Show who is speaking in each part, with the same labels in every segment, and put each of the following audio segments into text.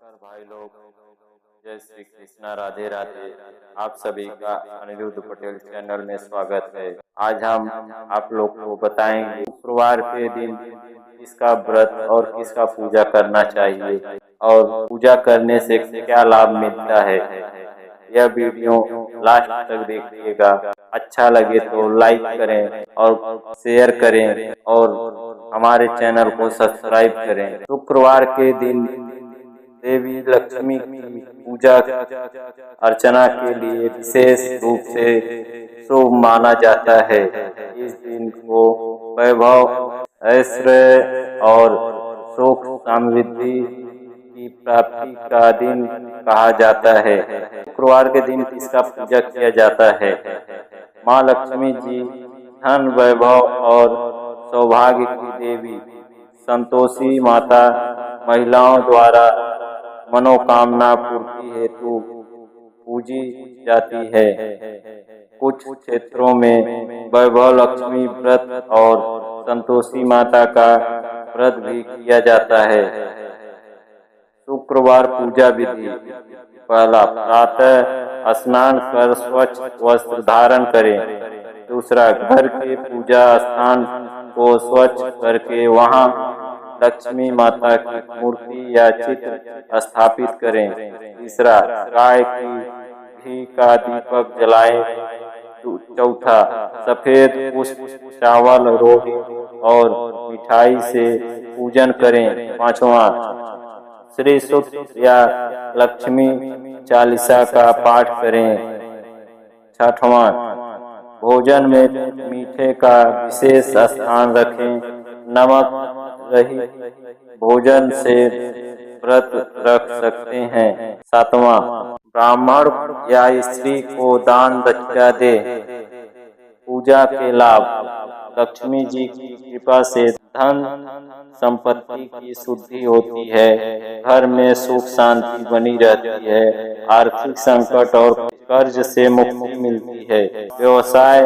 Speaker 1: नमस्कार भाई लोग, जय श्री कृष्णा, राधे राधे। आप सभी का अनिरुद्ध पटेल चैनल में स्वागत है। आज हम आप लोग को बताएंगे शुक्रवार के दिन किसका व्रत और किसका पूजा करना चाहिए और पूजा करने से क्या लाभ मिलता है। यह वीडियो लास्ट तक देखिएगा। अच्छा लगे तो लाइक करें और शेयर करें और हमारे चैनल को सब्सक्राइब करें। शुक्रवार के दिन देवी लक्ष्मी की पूजा अर्चना के लिए विशेष रूप से शुभ माना जाता है। इस दिन को वैभव, ऐश्वर्य और सुख समृद्धि की प्राप्ति का दिन कहा जाता है। शुक्रवार के दिन किसका पूजा किया जाता है? माँ लक्ष्मी जी धन, वैभव और सौभाग्य की देवी संतोषी माता महिलाओं द्वारा मनोकामना पूर्ति हेतु पूजी जाती है। कुछ क्षेत्रों में वैभव लक्ष्मी व्रत और संतोषी माता का व्रत भी किया जाता है। शुक्रवार पूजा विधि: पहला, प्रातः स्नान कर स्वच्छ वस्त्र धारण करें। दूसरा, घर के पूजा स्थान को स्वच्छ करके वहां लक्ष्मी माता की मूर्ति या चित्र स्थापित करें। तीसरा, गाय की घी का दीपक जलाएं। चौथा, सफेद पुष्प, चावल, रोटी और मिठाई से पूजन करें। पांचवा, श्री सूक्त या लक्ष्मी चालीसा का पाठ करें। छठवां, भोजन में मीठे का विशेष स्थान रखें। नमक रहित भोजन से व्रत रख सकते हैं। सातवां, ब्राह्मण या स्त्री को दान दक्षिणा दे। पूजा के लाभ: लक्ष्मी जी की कृपा से धन संपत्ति की शुद्धि होती है, घर में सुख शांति बनी रहती है, आर्थिक संकट और कर्ज से मुक्ति मिलती है, व्यवसाय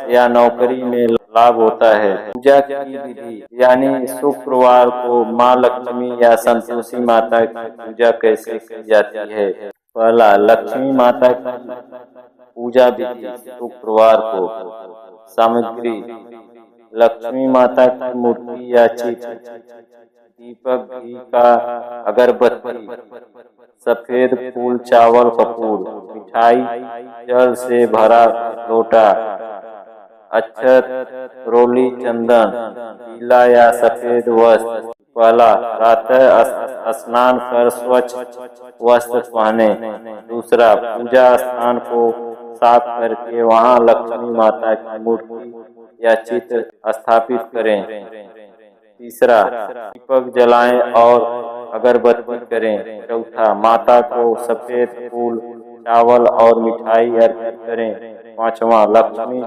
Speaker 1: या नौकरी में लाभ होता है। पूजा की विधि यानी शुक्रवार को माँ लक्ष्मी या संतोषी माता की पूजा कैसे की जाती है? पहला, लक्ष्मी माता की पूजा विधि शुक्रवार को। सामग्री: लक्ष्मी माता की मूर्ति या चित्र, दीपक, घी का अगरबत्ती, सफेद फूल, चावल, कपूर, मिठाई, जल से भरा लोटा, अक्षत, रोली, चंदन, पीला या सफेद वस्त्र। पहला, प्रातः स्नान कर स्वच्छ वस्त्र पहने। दूसरा, पूजा स्थान को साफ करके वहां लक्ष्मी माता की मूर्ति या चित्र स्थापित करें। तीसरा, दीपक जलाएं और अगरबत्ती करें। चौथा, माता को सफेद फूल, चावल और मिठाई अर्पित करें। पांचवा, लक्ष्मी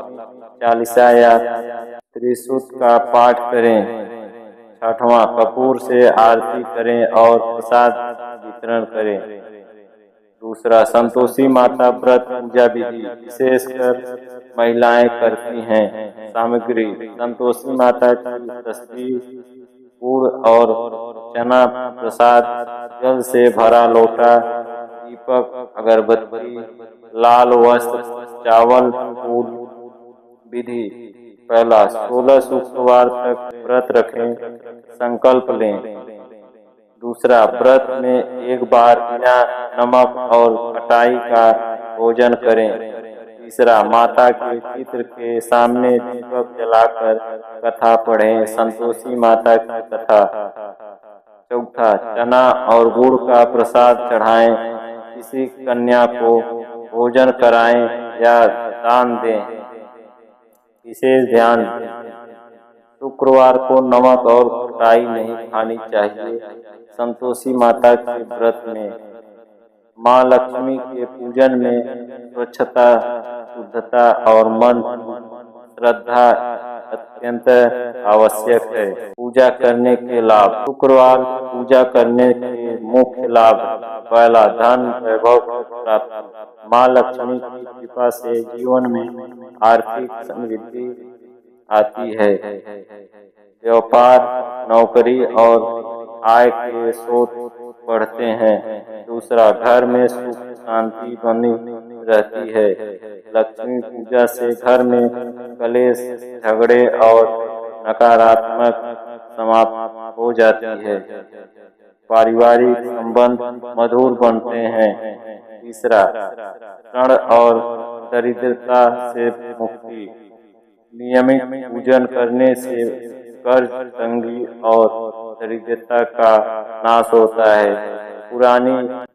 Speaker 1: चालीसा या त्रिशुत का पाठ करें। छठवां, कपूर से आरती करें और प्रसाद वितरण करें। दूसरा, संतोषी माता व्रत पूजा विधि विशेषकर महिलाएं करती हैं। सामग्री: संतोषी माता की तस्वीर, गुड़ और चना प्रसाद, जल से भरा लोटा, दीपक, अगरबत्ती, लाल वस्त्र, चावल, फूल। विधि: पहला, 16 शुक्रवार तक व्रत रखें, संकल्प लें। दूसरा, व्रत में एक बार बिना नमक और खटाई का भोजन करें। तीसरा, माता के चित्र के सामने दीपक जलाकर कथा पढ़ें, संतोषी माता की कथा। चौथा, चना और गुड़ का प्रसाद चढ़ाएं, किसी कन्या को भोजन कराएं या दान दें। विशेष ध्यान: शुक्रवार को नमक और खटाई नहीं खानी चाहिए। संतोषी माता के व्रत में माँ लक्ष्मी के पूजन में स्वच्छता, शुद्धता और मन श्रद्धा अत्यंत आवश्यक है। पूजा करने के लाभ: शुक्रवार पूजा करने के मुख्य लाभ: पहला, धन वैभव प्राप्ति, माँ लक्ष्मी की कृपा से जीवन में आर्थिक समृद्धि आती है। व्यापार, नौकरी और आय के स्रोत बढ़ते हैं। दूसरा, घर में सुख शांति बनी रहती है। लक्ष्मी पूजा से घर में कलेश, झगड़े और नकारात्मक समाप्त हो जाती है। पारिवारिक संबंध मधुर बनते हैं। तीसरा, ऋण और दरिद्रता से मुक्ति। नियमित पूजन करने से कर्ज, तंगी और दरिद्रता का नाश होता है। पुरानी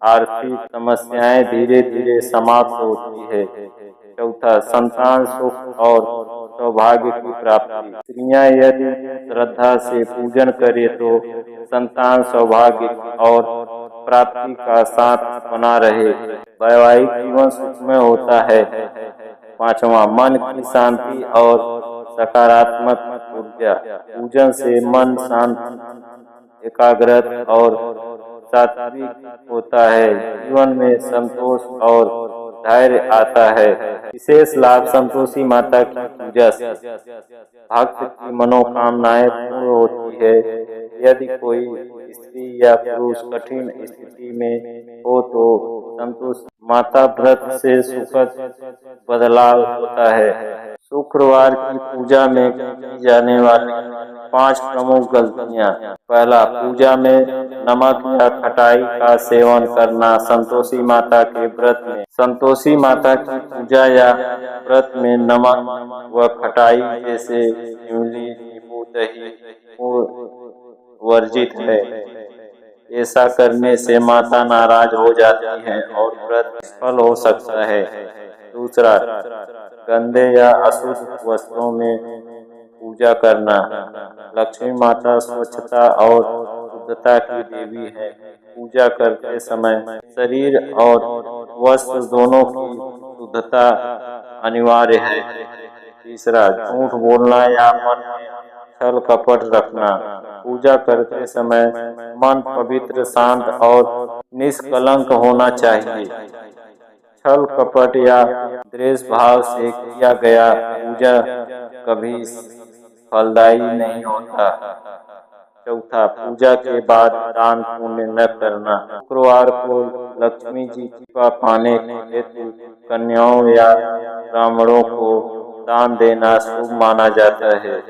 Speaker 1: आर्थिक समस्याएं धीरे धीरे समाप्त होती है। चौथा, संतान सुख और सौभाग्य की प्राप्ति। स्त्रियां यदि श्रद्धा से पूजन करें तो संतान, सौभाग्य और प्राप्ति का साथ बना रहे। वैवाहिक जीवन सुखमय होता है। पांचवा, मन की शांति और सकारात्मक ऊर्जा। पूजन से मन शांत, एकाग्रत और सात्विक होता है। जीवन में संतोष और धैर्य आता है। विशेष लाभ, संतोषी माता की पूजा से भक्त की मनोकामनाएं पूर्ण होती है। यदि कोई स्त्री या पुरुष कठिन स्थिति में हो तो संतोषी माता व्रत से सुखद बदलाव होता है। शुक्रवार की पूजा में की जाने वाली 5 प्रमुख गलतियां। पहला, पूजा में नमक या खटाई का सेवन करना। संतोषी माता के व्रत में संतोषी माता की पूजा या व्रत में नमक व खटाई जैसे इमली, नींबू, दही वर्जित है। ऐसा करने से माता नाराज हो जाती है और व्रत विफल हो सकता है। दूसरा, गंदे या अशुद्ध वस्त्रों में पूजा करना। लक्ष्मी माता स्वच्छता और शुद्धता की देवी है। पूजा करते समय शरीर और वस्त्र दोनों की शुद्धता अनिवार्य है। तीसरा, झूठ बोलना या मन में छल कपट रखना। पूजा करते समय मन पवित्र, शांत और निष्कलंक होना चाहिए। छल कपट या द्वेष भाव से किया गया पूजा कभी फलदायी नहीं होता। चौथा, पूजा के बाद दान पुण्य न करना। शुक्रवार को लक्ष्मी जी की कृपा पाने के हेतु कन्याओं या ब्राह्मणों को दान देना शुभ माना जाता है।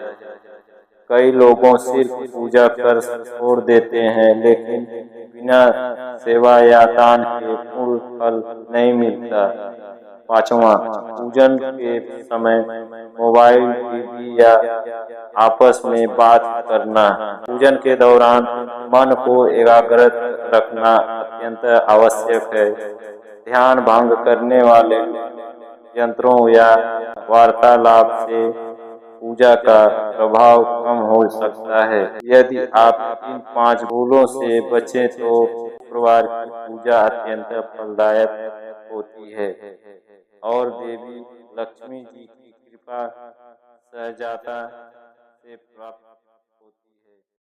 Speaker 1: कई लोगों सिर्फ पूजा कर छोड़ देते हैं, लेकिन बिना सेवा या दान के पूर्ण फल नहीं मिलता। पांचवा, पूजन के समय मोबाइल, टीवी या आपस में बात करना। पूजन के दौरान मन को एकाग्रत रखना अत्यंत आवश्यक है। ध्यान भंग करने वाले यंत्रों या वार्तालाप से पूजा का प्रभाव कम हो सकता है। यदि आप इन 5 भूलों से बचें तो शुक्रवार की पूजा अत्यंत फलदायक होती है और देवी लक्ष्मी जी की कृपा सहजता से प्राप्त